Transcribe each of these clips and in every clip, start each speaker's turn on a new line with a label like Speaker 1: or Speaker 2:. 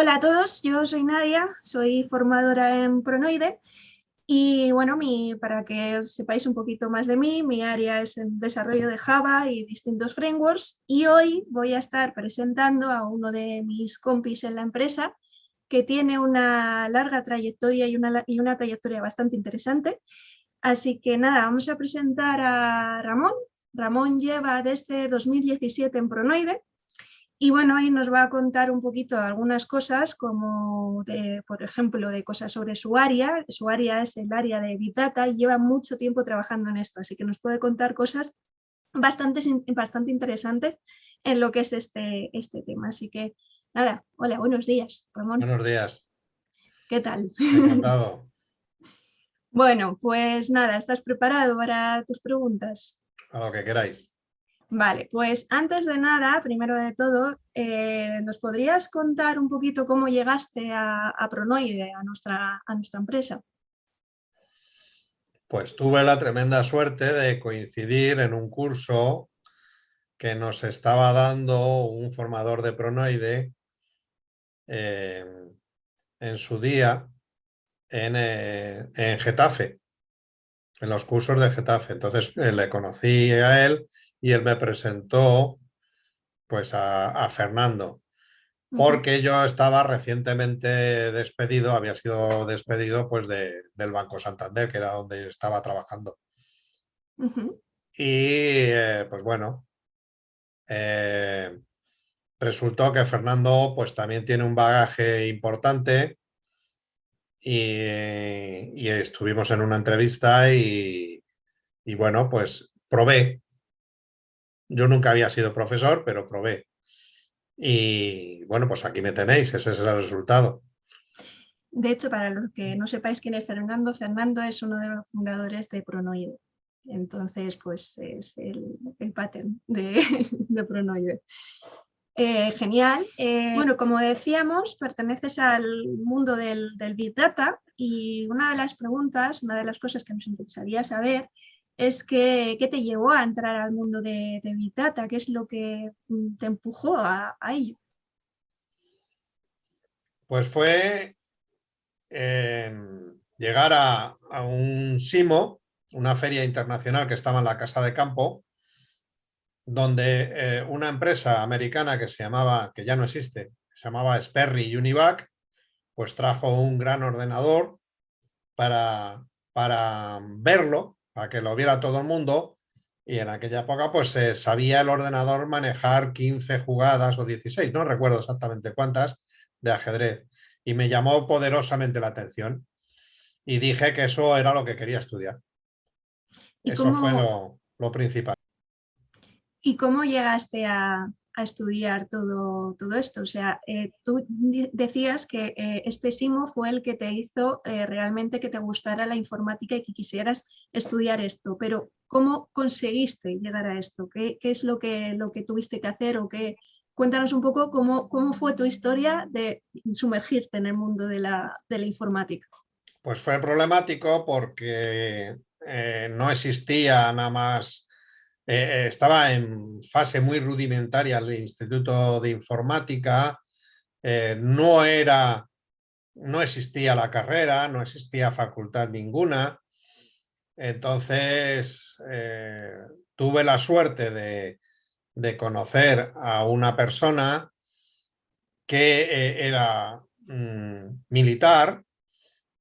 Speaker 1: Hola a todos, yo soy Nadia, soy formadora en Pronoide y bueno, para que sepáis un poquito más de mí, mi área es el desarrollo de Java y distintos frameworks y hoy voy a estar presentando a uno de mis compis en la empresa que tiene una larga trayectoria y una trayectoria bastante interesante. Así que nada, vamos a presentar a Ramón. Ramón lleva desde 2017 en Pronoide. Y bueno, ahí nos va a contar un poquito algunas cosas, como por ejemplo, de cosas sobre su área. Su área es el área de Big Data y lleva mucho tiempo trabajando en esto, así que nos puede contar cosas bastante interesantes en lo que es este tema. Así que nada, hola, buenos días, Ramón.
Speaker 2: Buenos días,
Speaker 1: ¿Qué tal?
Speaker 2: encantado.
Speaker 1: Bueno, pues nada, ¿estás preparado para tus preguntas?
Speaker 2: A lo que queráis.
Speaker 1: Vale, pues antes de nada, primero de todo, ¿nos podrías contar un poquito cómo llegaste a Pronoide, a nuestra empresa?
Speaker 2: Pues tuve la tremenda suerte de coincidir en un curso que nos estaba dando un formador de Pronoide eh, en su día en Getafe, en los cursos de Getafe. Entonces le conocí a él y él me presentó pues a Fernando,
Speaker 1: Ujú,
Speaker 2: porque yo estaba recientemente despedido, había sido despedido pues del Banco Santander, que era donde yo estaba trabajando.
Speaker 1: ujú.
Speaker 2: Y pues bueno, eh, resultó que Fernando pues también tiene un bagaje importante y estuvimos en una entrevista y bueno, pues probé. Yo nunca había sido profesor, pero probé. Y bueno, pues aquí me tenéis, ese es el resultado.
Speaker 1: De hecho, para los que no sepáis quién es Fernando, Fernando es uno de los fundadores de Pronoide. Entonces, pues es el pattern de Pronoide. Genial. Bueno, como decíamos, perteneces al mundo del Big Data y una de las preguntas, una de las cosas que nos interesaría saber es qué te llevó a entrar al mundo de Big Data, qué es lo que te empujó a ello.
Speaker 2: Pues fue llegar a un SIMO, una feria internacional que estaba en la Casa de Campo, donde una empresa americana que se llamaba, que ya no existe, se llamaba Sperry Univac, pues trajo un gran ordenador para verlo, para que lo viera todo el mundo. Y en aquella época, pues sabía el ordenador manejar 15 jugadas o 16, no recuerdo exactamente cuántas, de ajedrez. Y me llamó poderosamente la atención. Y dije que eso era lo que quería estudiar.
Speaker 1: ¿Y
Speaker 2: Eso fue
Speaker 1: cómo,
Speaker 2: lo principal.
Speaker 1: ¿Y cómo llegaste a estudiar todo esto? O sea, tú decías que este SIMO fue el que te hizo realmente que te gustara la informática y que quisieras estudiar esto, pero ¿cómo conseguiste llegar a esto? ¿Qué es lo que tuviste que hacer o qué? Cuéntanos un poco cómo fue tu historia de sumergirte en el mundo de la informática.
Speaker 2: Pues fue problemático porque no existía nada más, estaba en fase muy rudimentaria el Instituto de Informática, no era, no existía la carrera, no existía facultad ninguna, entonces tuve la suerte de conocer a una persona que era militar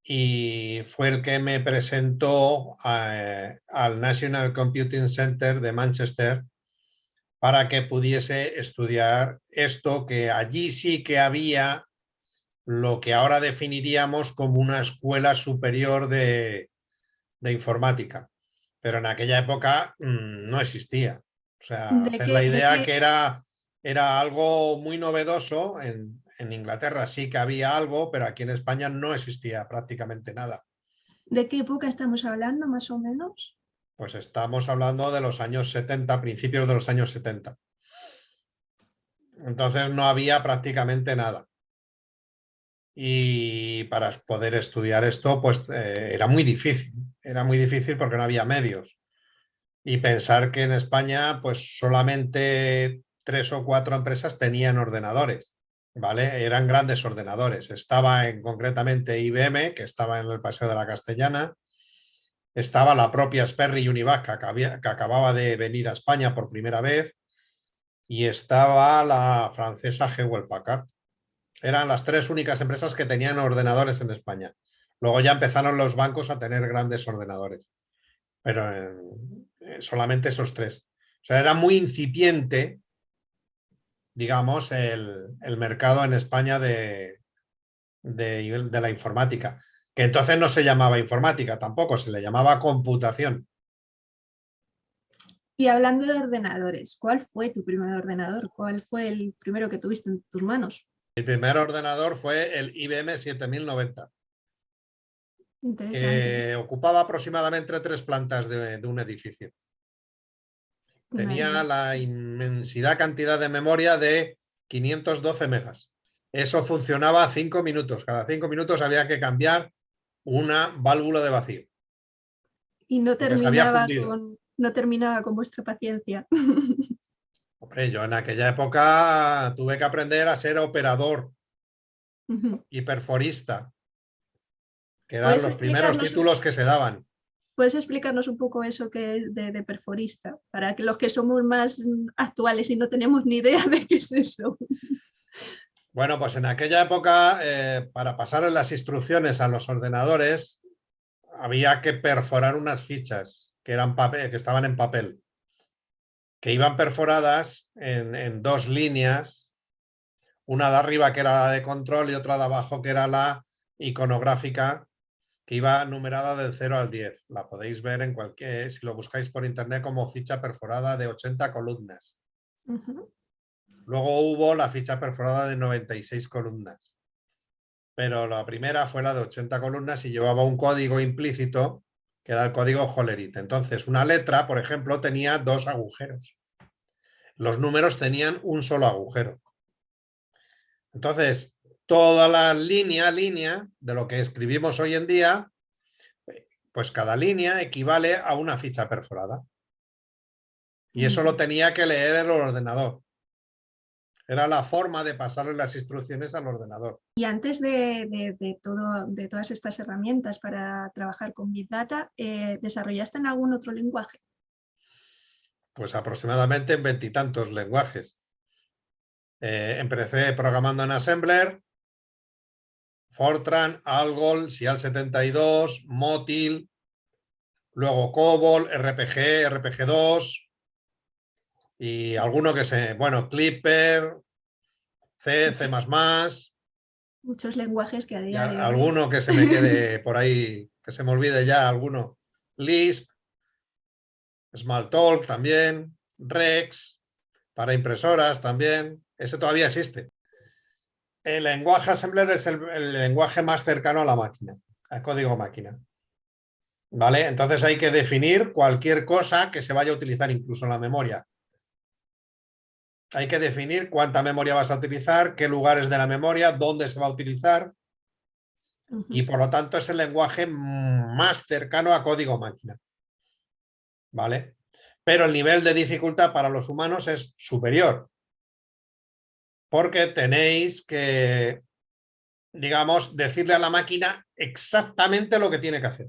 Speaker 2: y fue el que me presentó al National Computing Center de Manchester para que pudiese estudiar esto, que allí sí que había lo que ahora definiríamos como una escuela superior de informática, pero en aquella época no existía. O sea,
Speaker 1: ¿De
Speaker 2: hacer la
Speaker 1: qué, de
Speaker 2: idea que
Speaker 1: qué,
Speaker 2: era algo muy novedoso. En Inglaterra sí que había algo, pero aquí en España no existía prácticamente nada.
Speaker 1: de qué época estamos hablando, más o menos?
Speaker 2: Pues estamos hablando de los años 70, principios de los años 70. Entonces no había prácticamente nada. Y para poder estudiar esto, pues era muy difícil. Era muy difícil porque no había medios. Y pensar que en España, pues solamente 3 o 4 empresas tenían ordenadores. ¿vale? Eran grandes ordenadores. Estaba concretamente IBM, que estaba en el Paseo de la Castellana. Estaba la propia Sperry Univac, que acababa de venir a España por primera vez. Y estaba la francesa Hewlett Packard. Eran las tres únicas empresas que tenían ordenadores en España. Luego ya empezaron los bancos a tener grandes ordenadores, pero solamente esos tres. O sea, era muy incipiente, digamos, el mercado en España de la informática, que entonces no se llamaba informática tampoco, se le llamaba computación.
Speaker 1: Y hablando de ordenadores, ¿cuál fue tu primer ordenador? ¿Cuál fue el primero que tuviste en tus manos?
Speaker 2: Mi primer ordenador fue el IBM 7090,
Speaker 1: Interesante.
Speaker 2: que ocupaba aproximadamente 3 plantas de un edificio.
Speaker 1: Madre
Speaker 2: Tenía
Speaker 1: mía.
Speaker 2: la inmensidad cantidad de memoria de 512 megas. Eso funcionaba 5 minutos. Cada 5 minutos había que cambiar una válvula de vacío,
Speaker 1: Y
Speaker 2: porque se había fundido.
Speaker 1: no terminaba con vuestra paciencia.
Speaker 2: Hombre, yo en aquella época tuve que aprender a ser operador
Speaker 1: Ujú.
Speaker 2: y perforista, que eran
Speaker 1: ¿Puedes
Speaker 2: los primeros
Speaker 1: explicarnos,
Speaker 2: títulos que se daban.
Speaker 1: puedes explicarnos un poco eso que es de perforista? Para que los que somos más actuales y no tenemos ni idea de qué es eso.
Speaker 2: Bueno, pues en aquella época, para pasar las instrucciones a los ordenadores, había que perforar unas fichas que eran papel, que estaban en papel, que iban perforadas en 2 líneas, una de arriba que era la de control y otra de abajo que era la iconográfica, que iba numerada del 0 al 10. La podéis ver en cualquier, si lo buscáis por internet, como ficha perforada de 80 columnas.
Speaker 1: Ujú.
Speaker 2: Luego hubo la ficha perforada de 96 columnas, pero la primera fue la de 80 columnas y llevaba un código implícito que era el código Hollerith. Entonces, una letra, por ejemplo, tenía 2 agujeros. Los números tenían un solo agujero. Entonces, toda la línea de lo que escribimos hoy en día, pues cada línea equivale a una ficha perforada. Y eso lo tenía que leer el ordenador. Era la forma de pasarle las instrucciones al ordenador.
Speaker 1: Y antes de todas estas herramientas para trabajar con Big Data, ¿desarrollaste en algún otro lenguaje?
Speaker 2: Pues aproximadamente en 20 y tantos lenguajes. Empecé programando en Assembler, Fortran, Algol, SIAL 72, Motil, luego COBOL, RPG, RPG2 y alguno que se, bueno, Clipper, C, C++,
Speaker 1: Muchos lenguajes que a
Speaker 2: y
Speaker 1: día de hoy...
Speaker 2: alguno que se me quede por ahí, que se me olvide ya, alguno. Lisp, Smalltalk también, Rex, para impresoras también, ese todavía existe. El lenguaje Assembler es el lenguaje más cercano a la máquina, al código máquina. ¿Vale? Entonces hay que definir cualquier cosa que se vaya a utilizar, incluso en la memoria. Hay que definir cuánta memoria vas a utilizar, qué lugares de la memoria, dónde se va a utilizar, y por lo tanto es el lenguaje más cercano a código máquina. ¿Vale? Pero el nivel de dificultad para los humanos es superior, porque tenéis que, digamos, decirle a la máquina exactamente lo que tiene que hacer.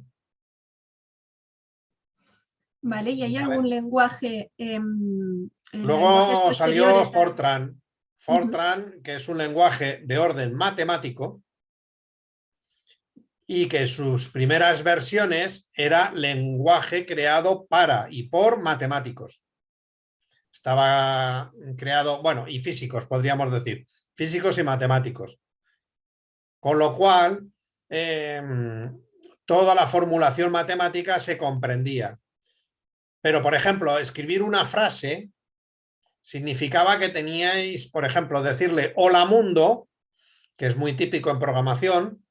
Speaker 1: ¿Vale? ¿Y hay algún
Speaker 2: ¿Vale?
Speaker 1: lenguaje, lenguajes
Speaker 2: Luego salió
Speaker 1: posteriores a...
Speaker 2: Fortran.
Speaker 1: Ujú.
Speaker 2: Fortran, que es un lenguaje de orden matemático y que sus primeras versiones era lenguaje creado para y por matemáticos. Estaba creado, bueno, y físicos, podríamos decir, físicos y matemáticos. Con lo cual, toda la formulación matemática se comprendía. Pero, por ejemplo, escribir una frase significaba que teníais, por ejemplo, decirle hola mundo, que es muy típico en programación,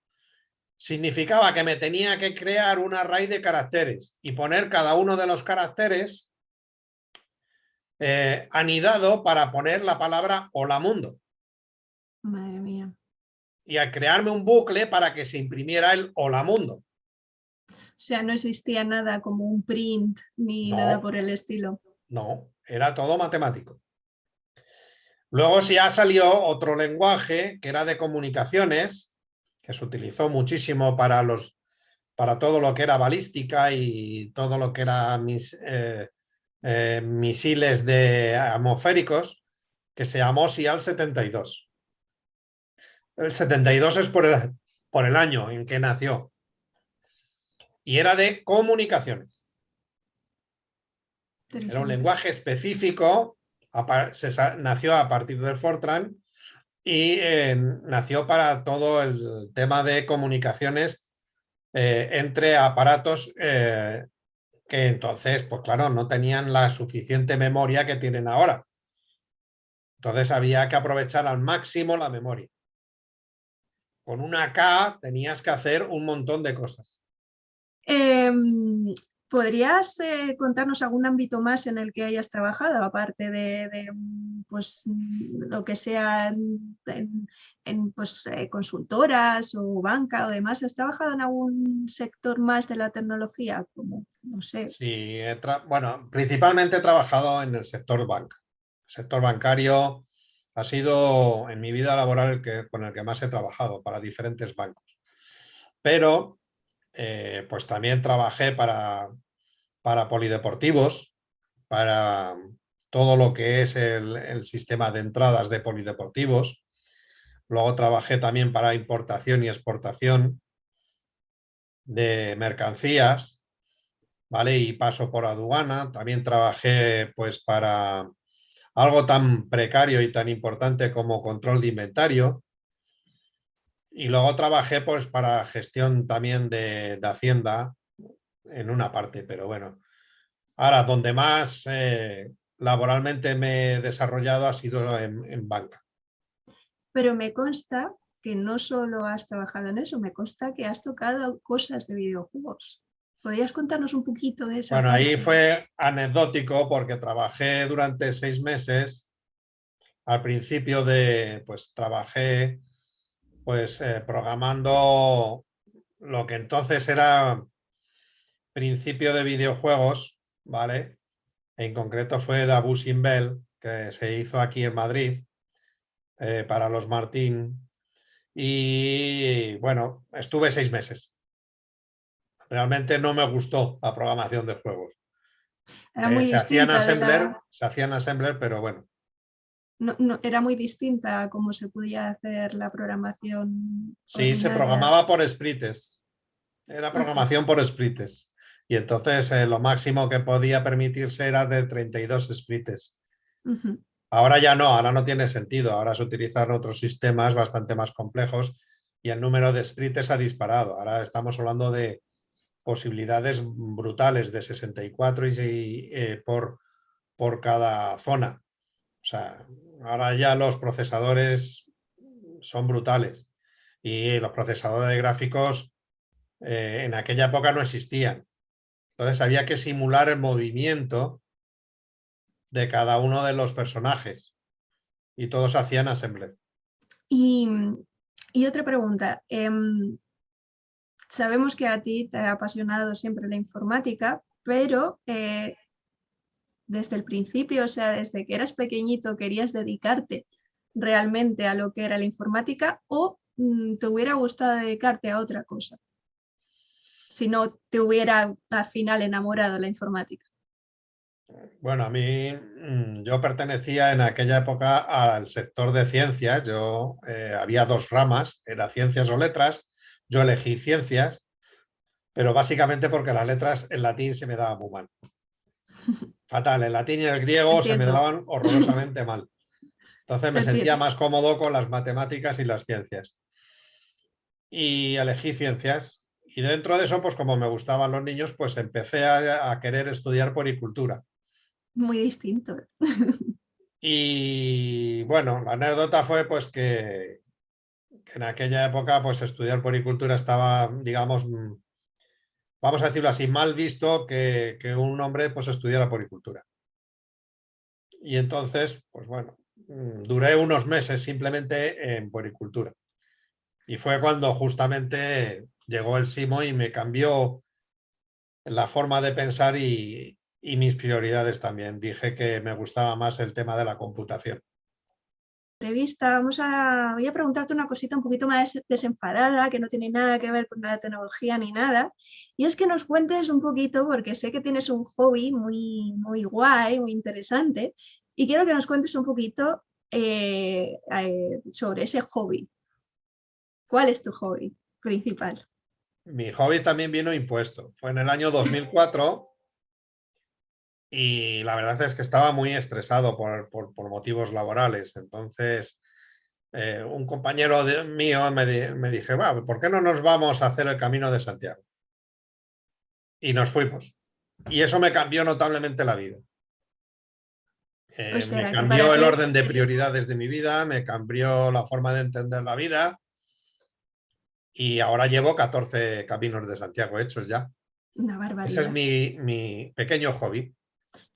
Speaker 2: significaba que me tenía que crear una raíz de caracteres y poner cada uno de los caracteres anidado para poner la palabra hola mundo.
Speaker 1: Madre mía.
Speaker 2: Y a crearme un bucle para que se imprimiera el hola mundo.
Speaker 1: O sea, no existía nada como un print ni nada
Speaker 2: No,
Speaker 1: por el estilo.
Speaker 2: no, era todo matemático. Luego sí ha salido otro lenguaje que era de comunicaciones, que se utilizó muchísimo para todo lo que era balística y todo lo que era misiles atmosféricos, que se llamó SIAL 72. El 72 es por el año en que nació y era de comunicaciones. Era un
Speaker 1: Interesante.
Speaker 2: lenguaje específico, nació a partir del Fortran y nació para todo el tema de comunicaciones entre aparatos que entonces, pues claro, no tenían la suficiente memoria que tienen ahora. Entonces había que aprovechar al máximo la memoria. Con una K tenías que hacer un montón de cosas.
Speaker 1: Em, ¿Podrías contarnos algún ámbito más en el que hayas trabajado, aparte pues, lo que sea pues, consultoras o banca o demás? ¿Has trabajado en algún sector más de la tecnología? Como, no sé.
Speaker 2: Sí, bueno, principalmente he trabajado en el sector banca. El sector bancario ha sido en mi vida laboral con el que más he trabajado para diferentes bancos. Pero pues también trabajé para polideportivos, para todo lo que es el sistema de entradas de polideportivos. Luego trabajé también para importación y exportación de mercancías, ¿vale? Y paso por aduana. También trabajé pues para algo tan precario y tan importante como control de inventario. Y luego trabajé pues para gestión también de Hacienda en una parte, pero bueno. Ahora, donde más laboralmente me he desarrollado ha sido en banca.
Speaker 1: Pero me consta que no solo has trabajado en eso, me consta que has tocado cosas de videojuegos. ¿Podrías contarnos un poquito de esa
Speaker 2: Bueno, ahí
Speaker 1: parte?
Speaker 2: fue anecdótico porque trabajé durante 6 meses. Al principio pues trabajé pues programando lo que entonces era principio de videojuegos, ¿vale? En concreto fue Dabu Simbel, que se hizo aquí en Madrid para los Martín. Y bueno, estuve 6 meses. Realmente no me gustó la programación de juegos.
Speaker 1: Era muy distinta de la...
Speaker 2: Se hacían assembler, pero bueno.
Speaker 1: Era muy distinta a cómo se podía hacer la programación
Speaker 2: Sí, se
Speaker 1: ordinaria.
Speaker 2: programaba por sprites. Era
Speaker 1: Ajá,
Speaker 2: programación por sprites. Y entonces lo máximo que podía permitirse era de 32 sprites.
Speaker 1: ujú.
Speaker 2: Ahora no tiene sentido. Ahora se utilizan otros sistemas bastante más complejos y el número de sprites ha disparado. Ahora estamos hablando de posibilidades brutales de 64 por cada zona. O sea, ahora ya los procesadores son brutales y los procesadores de gráficos en aquella época no existían. Entonces había que simular el movimiento de cada uno de los personajes y todos hacían assembler.
Speaker 1: Y, y otra pregunta. Sabemos que a ti te ha apasionado siempre la informática, pero desde el principio, o sea, desde que eras pequeñito, querías dedicarte realmente a lo que era la informática o te hubiera gustado dedicarte a otra cosa, si no te hubiera al final enamorado la informática.
Speaker 2: Bueno, a mí yo pertenecía en aquella época al sector de ciencias. Había dos ramas, era ciencias o letras. Yo elegí ciencias, pero básicamente porque las letras en latín se me daban muy mal. Fatal, el latín y el
Speaker 1: Te
Speaker 2: griego se me
Speaker 1: entiendo,
Speaker 2: daban horrorosamente mal. Entonces
Speaker 1: te
Speaker 2: me sentía
Speaker 1: entiendo.
Speaker 2: más cómodo con las matemáticas y las ciencias. Y elegí ciencias. Y dentro de eso, pues como me gustaban los niños, pues empecé a querer estudiar poricultura.
Speaker 1: Muy distinto.
Speaker 2: Y bueno, la anécdota fue pues que en aquella época pues estudiar poricultura estaba, digamos, vamos a decirlo así, mal visto que un hombre pues estudiara poricultura. Y entonces, pues bueno, duré unos meses simplemente en poricultura. Y fue cuando justamente llegó el SIMO y me cambió la forma de pensar y mis prioridades también. Dije que me gustaba más el tema de la computación.
Speaker 1: entrevista voy a preguntarte una cosita un poquito más desenfadada, que no tiene nada que ver con la tecnología ni nada, y es que nos cuentes un poquito, porque sé que tienes un hobby muy, muy guay, muy interesante, y quiero que nos cuentes un poquito sobre ese hobby. ¿Cuál es tu hobby principal?
Speaker 2: Mi hobby también vino impuesto. Fue en el año 2004 y la verdad es que estaba muy estresado por motivos laborales. Entonces, un compañero mío me dije, va, ¿por qué no nos vamos a hacer el Camino de Santiago? Y nos fuimos. Y eso me cambió notablemente la vida.
Speaker 1: O
Speaker 2: Me
Speaker 1: sea, que para
Speaker 2: cambió el
Speaker 1: ti
Speaker 2: orden de prioridades de mi vida, me cambió la forma de entender la vida y ahora llevo 14 caminos de Santiago hechos ya.
Speaker 1: una
Speaker 2: Ese es
Speaker 1: barbaridad.
Speaker 2: mi pequeño hobby.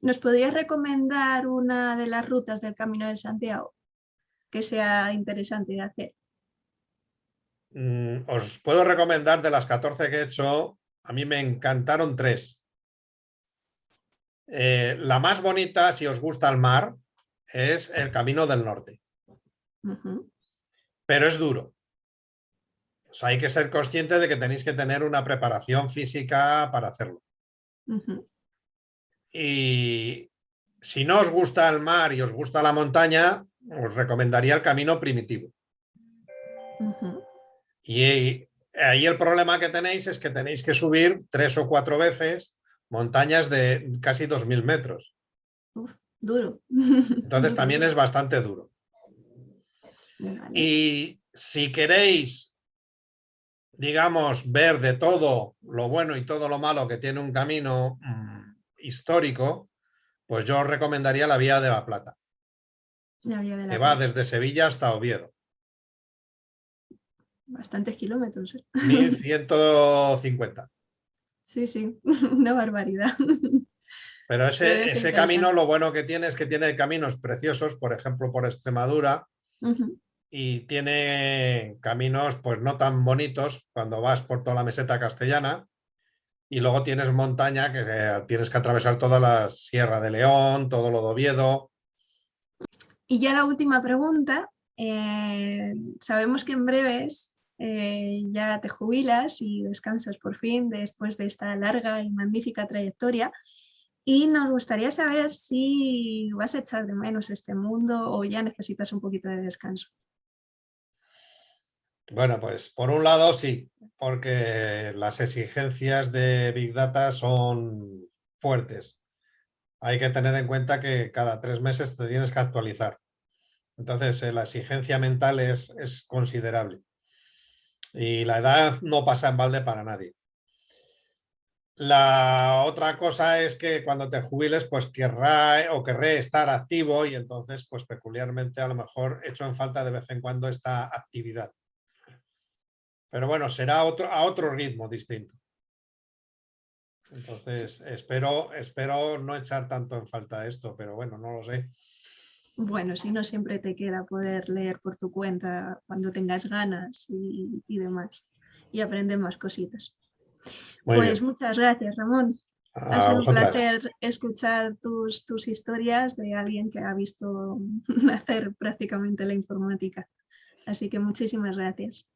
Speaker 1: ¿Nos podrías recomendar una de las rutas del Camino de Santiago que sea interesante de hacer?
Speaker 2: Os puedo recomendar de las 14 que he hecho, a mí me encantaron 3. La más bonita, si os gusta el mar, es el Camino del Norte,
Speaker 1: Ujú,
Speaker 2: pero es duro. O sea, hay que ser consciente de que tenéis que tener una preparación física para hacerlo.
Speaker 1: ujú,
Speaker 2: Y si no os gusta el mar y os gusta la montaña, os recomendaría el Camino Primitivo.
Speaker 1: ujú.
Speaker 2: Y ahí el problema que tenéis es que tenéis que subir 3 o 4 veces montañas de casi 2000 metros.
Speaker 1: Uf, duro.
Speaker 2: Entonces
Speaker 1: Duro,
Speaker 2: también
Speaker 1: duro.
Speaker 2: es bastante duro.
Speaker 1: Vale.
Speaker 2: Y si queréis, digamos, ver de todo lo bueno y todo lo malo que tiene un camino histórico, pues yo os recomendaría la Vía de la Plata,
Speaker 1: La Vía de
Speaker 2: que
Speaker 1: la
Speaker 2: va
Speaker 1: Plata.
Speaker 2: desde Sevilla hasta Oviedo.
Speaker 1: Bastantes kilómetros, ¿eh?
Speaker 2: 1150.
Speaker 1: Sí, sí, una barbaridad.
Speaker 2: Pero
Speaker 1: Debe ser
Speaker 2: ese camino
Speaker 1: interesante.
Speaker 2: lo bueno que tiene es que tiene caminos preciosos, por ejemplo, por Extremadura,
Speaker 1: Ujú.
Speaker 2: y tiene caminos pues no tan bonitos cuando vas por toda la meseta castellana, y luego tienes montaña que tienes que atravesar toda la Sierra de León, todo lo de Oviedo.
Speaker 1: Y ya la última pregunta. Sabemos que en breves ya te jubilas y descansas por fin después de esta larga y magnífica trayectoria. Y nos gustaría saber si vas a echar de menos este mundo o ya necesitas un poquito de descanso.
Speaker 2: Bueno, pues por un lado sí, porque las exigencias de Big Data son fuertes. Hay que tener en cuenta que cada 3 meses te tienes que actualizar. Entonces, la exigencia mental es considerable. Y la edad no pasa en balde para nadie. La otra cosa es que cuando te jubiles, pues querré estar activo y entonces, pues peculiarmente a lo mejor echo en falta de vez en cuando esta actividad. Pero bueno, será a otro ritmo distinto. Entonces, espero no echar tanto en falta esto, pero bueno, no lo sé.
Speaker 1: Bueno, si no siempre te queda poder leer por tu cuenta cuando tengas ganas y demás y aprender más cositas.
Speaker 2: Muy
Speaker 1: Pues
Speaker 2: bien.
Speaker 1: muchas gracias, Ramón. Ha
Speaker 2: A
Speaker 1: sido un
Speaker 2: vosotras.
Speaker 1: placer escuchar tus historias de alguien que ha visto nacer prácticamente la informática. Así que muchísimas gracias.